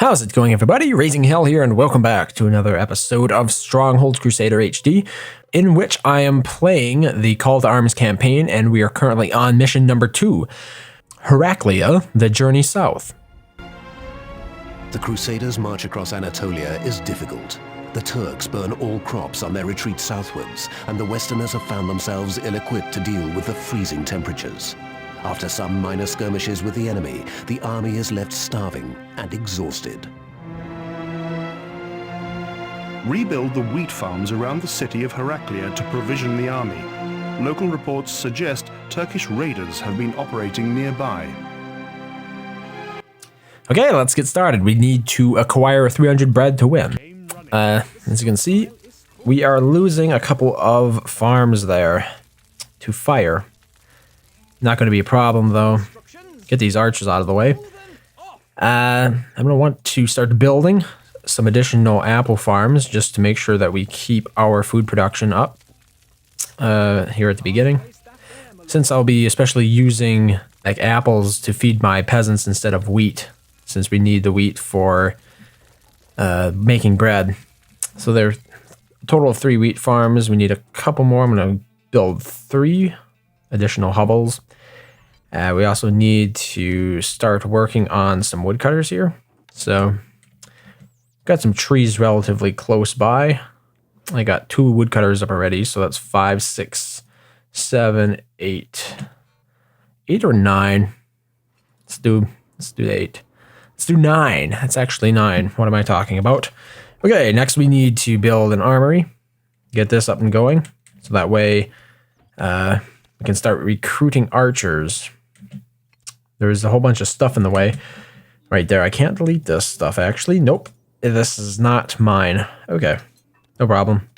How's it going, everybody? Raising Hell here, and welcome back to another episode of Stronghold Crusader HD, in which I am playing the Call to Arms campaign, and we are currently on mission number 2, Heraclea, the Journey South. The Crusaders' march across Anatolia is difficult. The Turks burn all crops on their retreat southwards, and the Westerners have found themselves ill-equipped to deal with the freezing temperatures. After some minor skirmishes with the enemy, the army is left starving and exhausted. Rebuild the wheat farms around the city of Heraclea to provision the army. Local reports suggest Turkish raiders have been operating nearby. Okay, let's get started. We need to acquire 300 bread to win. As you can see, we are losing a couple of farms there to fire. Not going to be a problem, though. Get these archers out of the way. I'm going to want to start building some additional apple farms just to make sure that we keep our food production up here at the beginning. Since I'll be especially using like apples to feed my peasants instead of wheat, since we need the wheat for making bread. So there's a total of 3 wheat farms. We need a couple more. I'm going to build 3 additional hovels. We also need to start working on some woodcutters here. So, got some trees relatively close by. I got 2 woodcutters up already, so that's 5, 6, 7, 8. 8 or 9. Let's do 8. Let's do 9. That's actually 9. What am I talking about? Okay, next we need to build an armory. Get this up and going. So that way we can start recruiting archers. There's a whole bunch of stuff in the way. Right there. I can't delete this stuff, actually. Nope. This is not mine. Okay. No problem.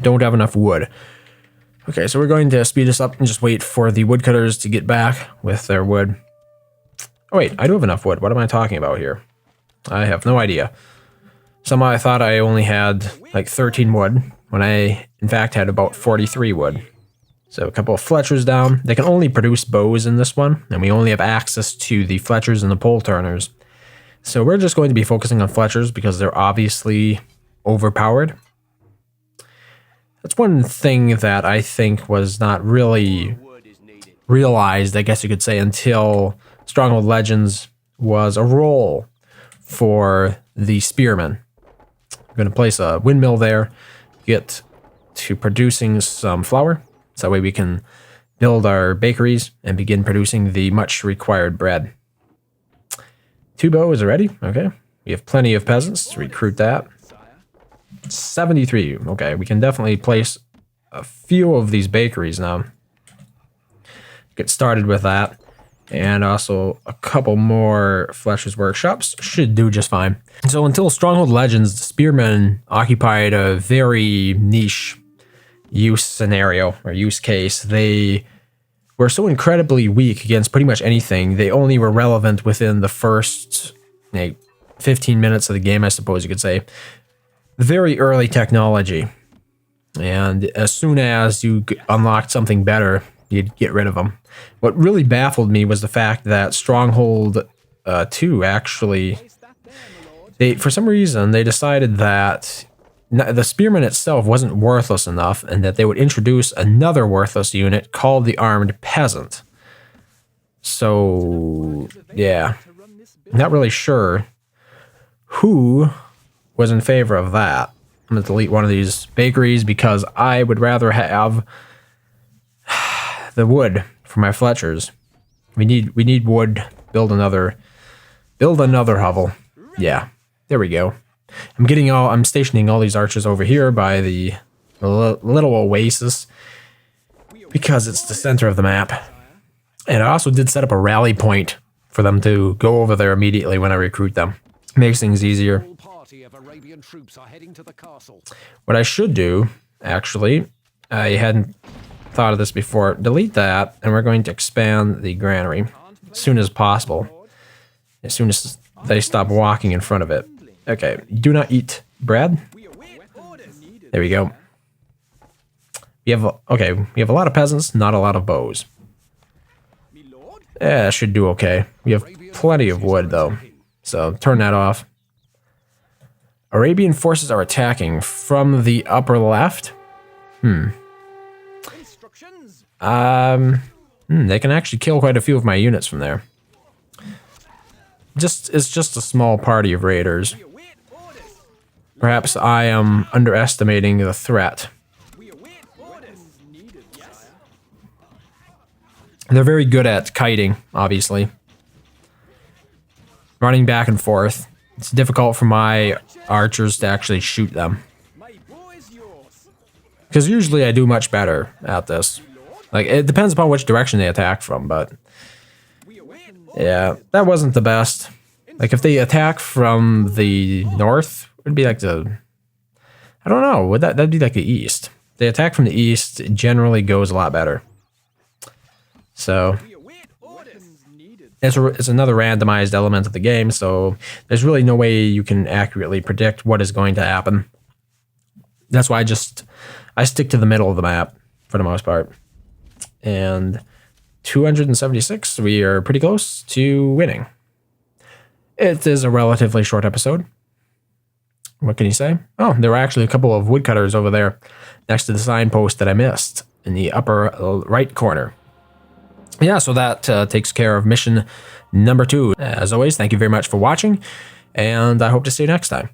Don't have enough wood. Okay, so we're going to speed this up and just wait for the woodcutters to get back with their wood. Oh, wait. I do have enough wood. What am I talking about here? I have no idea. Somehow I thought I only had like 13 wood, when I, in fact, had about 43 wood. So a couple of Fletchers down. They can only produce bows in this one, and we only have access to the Fletchers and the pole turners. So we're just going to be focusing on Fletchers because they're obviously overpowered. That's one thing that I think was not really realized, I guess you could say, until Stronghold Legends was a role for the spearmen. I'm going to place a windmill there, get to producing some flour. So that way we can build our bakeries and begin producing the much required bread. 2 bows already. Okay. We have plenty of peasants to recruit that. 73. Okay, we can definitely place a few of these bakeries now. Get started with that. And also a couple more Fletcher's workshops should do just fine. So until Stronghold Legends, the spearmen occupied a very niche use scenario or use case. They were so incredibly weak against pretty much anything. They only were relevant within the first 15 minutes of the game, I suppose you could say. Very early technology. And as soon as you unlocked something better, you'd get rid of them. What really baffled me was the fact that Stronghold 2 actually, for some reason, they decided that the spearman itself wasn't worthless enough, and that they would introduce another worthless unit called the armed peasant. So, yeah, not really sure who was in favor of that. I'm going to delete one of these bakeries because I would rather have the wood for my Fletchers. We need wood. Build another hovel. Yeah, there we go. I'm stationing all these archers over here by the little oasis because it's the center of the map. And I also did set up a rally point for them to go over there immediately when I recruit them. Makes things easier. What I should do, actually, I hadn't thought of this before, delete that, and we're going to expand the granary as soon as possible. As soon as they stop walking in front of it. Okay, do not eat bread. There we go. We have a lot of peasants, not a lot of bows. Yeah, should do okay. We have plenty of wood though. So turn that off. Arabian forces are attacking from the upper left. They can actually kill quite a few of my units from there. It's just a small party of raiders. Perhaps I am underestimating the threat. They're very good at kiting, obviously. Running back and forth. It's difficult for my archers to actually shoot them. Because usually I do much better at this. Like, it depends upon which direction they attack from, but... yeah, that wasn't the best. Like, if they attack from the north, it would be like the... I don't know, that'd be like the east. If they attack from the east, it generally goes a lot better. So... it's another randomized element of the game, so there's really no way you can accurately predict what is going to happen. That's why I stick to the middle of the map for the most part. And 276, we are pretty close to winning. It is a relatively short episode. What can you say? Oh, there were actually a couple of woodcutters over there next to the signpost that I missed in the upper right corner. Yeah, so that takes care of mission number 2. As always, thank you very much for watching, and I hope to see you next time.